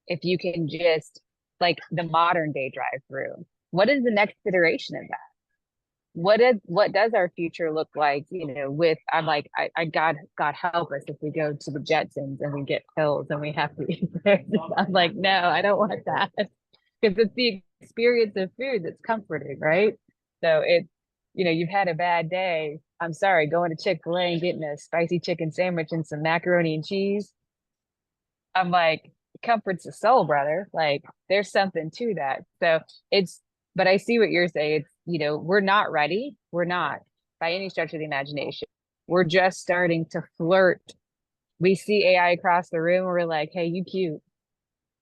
if you can just like the modern day drive-through? What is the next iteration of that? What does our future look like? With I'm like, I God help us if we go to the Jetsons and we get pills and we have to eat there. I'm like, no, I don't want that, because it's the experience of food that's comforting, right? So you've had a bad day. I'm sorry, going to Chick-fil-A and getting a spicy chicken sandwich and some macaroni and cheese. I'm like, comforts the soul, brother. Like, there's something to that. So but I see what you're saying. It's, we're not ready. We're not by any stretch of the imagination. We're just starting to flirt. We see AI across the room. We're like, hey, you cute.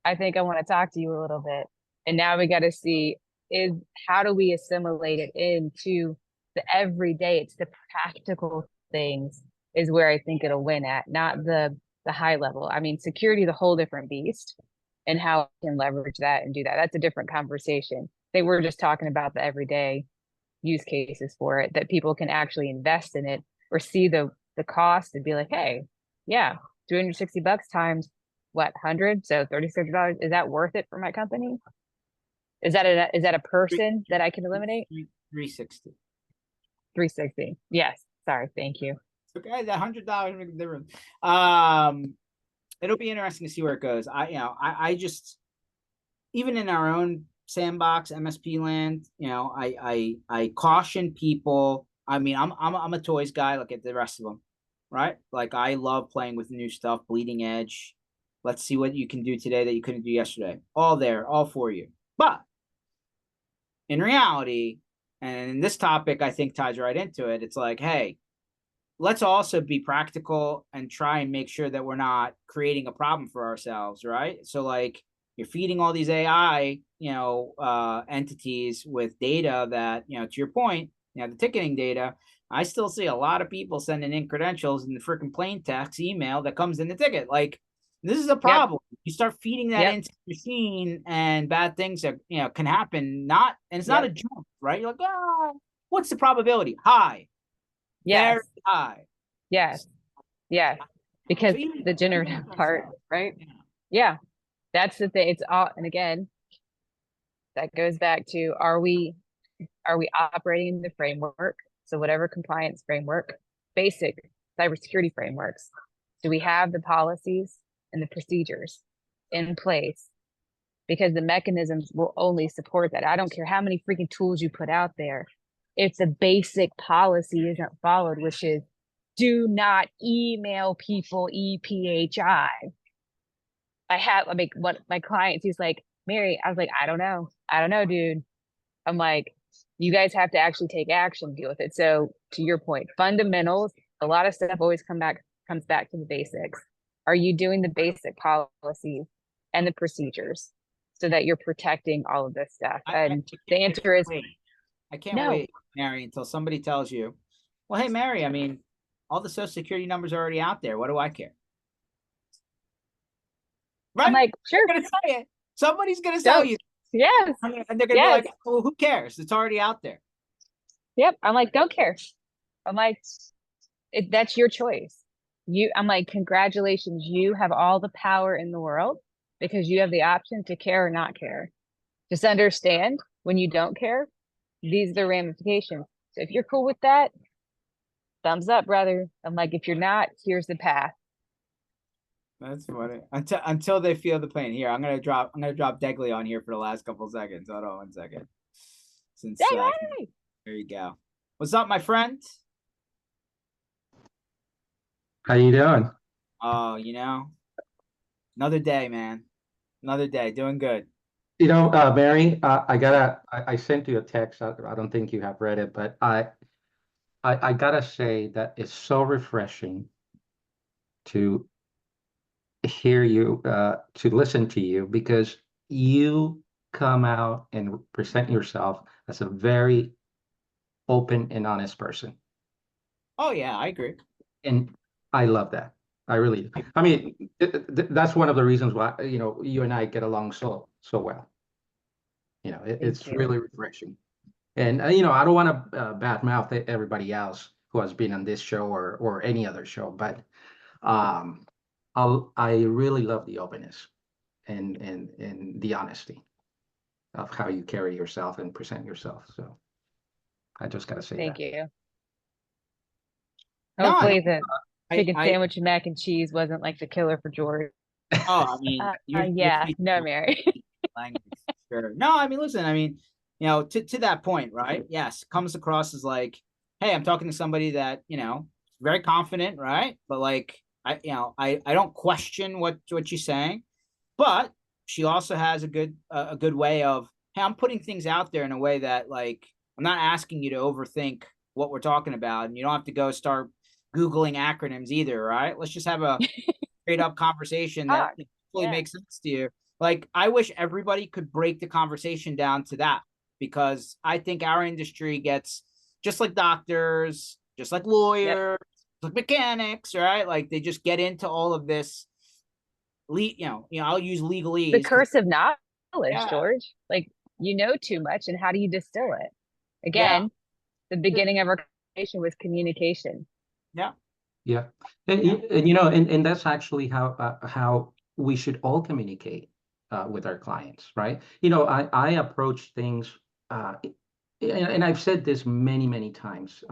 I think I want to talk to you a little bit. And now we got to see is how do we assimilate it into the everyday? It's the practical things is where I think it'll win at, not the high level. I mean, security is a whole different beast, and how we can leverage that and do that. That's a different conversation. They were just talking about the everyday use cases for it that people can actually invest in it or see the cost and be like, hey, yeah, $260 times what, 100? So $3,600. Is that worth it for my company? Is that a person that I can eliminate? 360. 360. Yes. Sorry. Thank you. Okay, that $100 makes a difference. It'll be interesting to see where it goes. I just, even in our own sandbox MSP land, I caution people. I mean, I'm a toys guy, like at the rest of them, right? Like I love playing with new stuff, bleeding edge. Let's see what you can do today that you couldn't do yesterday. All there, all for you. But in reality, and this topic I think ties right into it, it's like, hey, let's also be practical and try and make sure that we're not creating a problem for ourselves, right? So like you're feeding all these AI, entities with data that, to your point, the ticketing data, I still see a lot of people sending in credentials in the freaking plain text email that comes in the ticket. Like this is a problem. Yep. You start feeding that into the machine and bad things that, can happen. And it's not a joke, right? You're like, what's the probability? High. Yes. Very high. Yes. Yes. Because so the generative part, right? Yeah. That's the thing. It's all, and again, that goes back to, are we operating in the framework? So whatever compliance framework, basic cybersecurity frameworks, do we have the policies and the procedures in place? Because the mechanisms will only support that. I don't care how many freaking tools you put out there. If the basic policy isn't followed, which is do not email people EPHI. One of my clients, he's like, Mary, I was like, I don't know, dude. I'm like, you guys have to actually take action, deal with it. So to your point, fundamentals, a lot of stuff always comes back to the basics. Are you doing the basic policies and the procedures so that you're protecting all of this stuff? And the answer is, I can't wait, Mary, until somebody tells you, well, hey, Mary, I mean, all the social security numbers are already out there. What do I care? Right? I'm like, sure. Gonna say it. Somebody's going to tell you. Yes. And they're going to be like, well, who cares? It's already out there. Yep. I'm like, don't care. I'm like, that's your choice. I'm like, congratulations. You have all the power in the world because you have the option to care or not care. Just understand when you don't care, these are the ramifications. So if you're cool with that, thumbs up, brother. I'm like, if you're not, here's the path. That's funny. Until they feel the pain. Here, I'm gonna drop Degley on here for the last couple of seconds. Hold on 1 second. Since there you go. What's up, my friend? How you doing? Oh, another day, man. Another day. Doing good. Mary, I sent you a text. I don't think you have read it, but I gotta say that it's so refreshing to hear you, to listen to you, because you come out and present yourself as a very open and honest person. Oh yeah, I agree. And I love that. I really do. I mean, that's one of the reasons why, you and I get along so well. It's really refreshing. And, I don't want to badmouth everybody else who has been on this show or any other show, but I really love the openness and the honesty of how you carry yourself and present yourself. So I just got to say Thank that. you. Hopefully the chicken sandwich and mac and cheese wasn't like the killer for George. Oh, I mean, no, Mary. Language, sure. No, I mean, listen, I mean, you know, to that point, right? Yes, comes across as like, hey, I'm talking to somebody that, you know, very confident, right? But like, I don't question what she's saying, but she also has a good way of, hey, I'm putting things out there in a way that like, I'm not asking you to overthink what we're talking about, and you don't have to go start Googling acronyms either, right? Let's just have a straight up conversation that Talk. fully Yeah. makes sense to you. Like, I wish everybody could break the conversation down to that, because I think our industry gets, just like doctors, just like lawyers, like mechanics, right? Like they just get into all of this. I'll use The legalese because curse of knowledge, yeah, George. Like, you know too much, and how do you distill it? yeah, Again, the beginning of our conversation was communication. yeah, Yeah. And, you know, and that's actually how we should all communicate with our clients, right? You know, I approach things, and I've said this many, many times.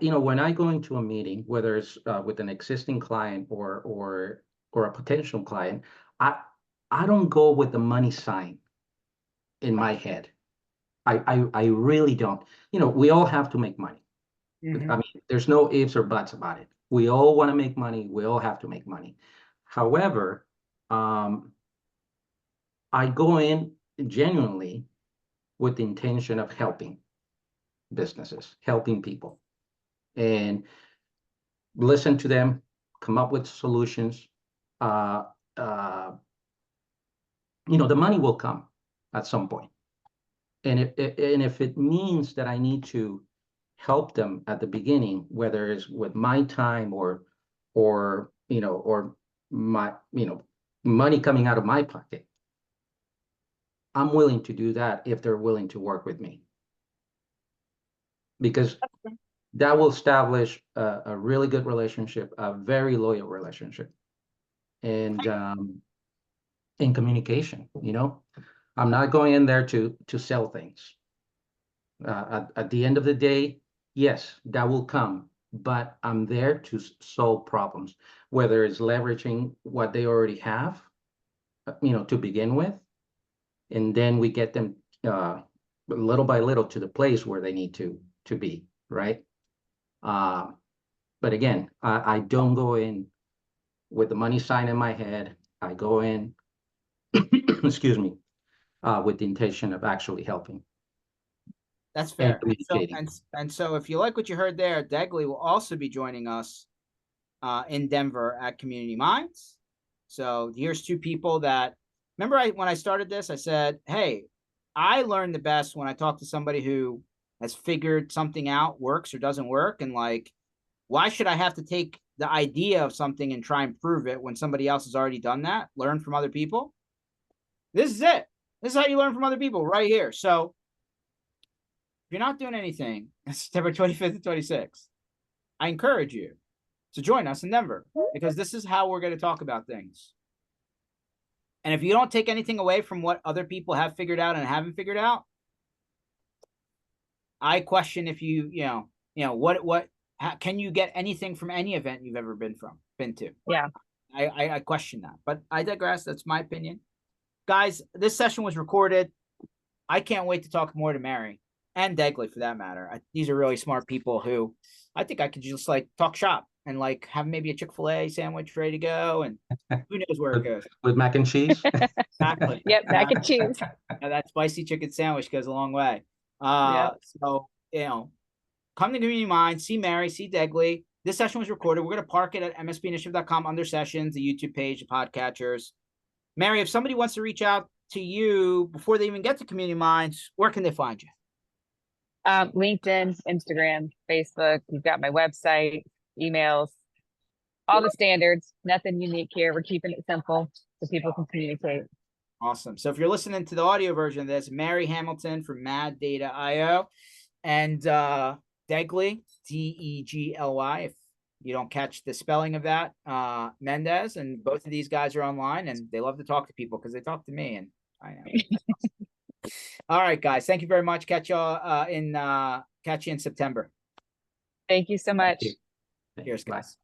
You know, when I go into a meeting, whether it's with an existing client or a potential client, I I don't go with the money sign in my head. I really don't. You know, we all have to make money. I mm-hmm. mean, there's no ifs or buts about it. We all want to make money. We all have to make money. However, I go in genuinely with the intention of helping businesses, helping people, and listen to them, come up with solutions. Uh, uh, you know, the money will come at some point. And if it means that I need to help them at the beginning, whether it's with my time or or my money coming out of my pocket, I'm willing to do that if they're willing to work with me, because that will establish a really good relationship, a very loyal relationship, and in communication. You know, I'm not going in there to sell things. At the end of the day, yes, that will come, but I'm there to solve problems, whether it's leveraging what they already have, to begin with, and then we get them little by little to the place where they need to be, right? Uh, but again, I don't go in with the money sign in my head. I go in, excuse me, with the intention of actually helping That's and fair. communicating. And so if you like what you heard there, Degley will also be joining us in Denver at Community Minds. So here's two people that, remember when I started this, I said, hey, I learn the best when I talk to somebody who has figured something out, works or doesn't work. And like, why should I have to take the idea of something and try and prove it when somebody else has already done that? Learn from other people. This is it. This is how you learn from other people right here. So if you're not doing anything, September 25th and 26th, I encourage you to join us in Denver, because this is how we're going to talk about things. And if you don't take anything away from what other people have figured out and haven't figured out, I question if what can you get anything from any event you've ever been to? Yeah. I question that, but I digress. That's my opinion. Guys, this session was recorded. I can't wait to talk more to Mary and Degley for that matter. These are really smart people who I think I could just like talk shop and like have maybe a Chick-fil-A sandwich ready to go, and who knows where it goes. With mac and cheese. Exactly. Yep. Mac and cheese. And that spicy chicken sandwich goes a long way. Yep. So, come to Community Mind, see Mary, see Degley. This session was recorded. We're going to park it at mspinitiative.com under sessions, the YouTube page, the podcatchers. Mary, if somebody wants to reach out to you before they even get to Community Minds, where can they find you? LinkedIn, Instagram, Facebook. You've got my website, emails, all the standards. Nothing unique here. We're keeping it simple so people can communicate. Awesome. So if you're listening to the audio version of this, Mary Hamilton from Mad Data IO and Degley, Degly, if you don't catch the spelling of that, Mendez, and both of these guys are online and they love to talk to people because they talk to me, and I know. All right, guys. Thank you very much. Catch you in September. Thank you so much. Thank you. Cheers, guys.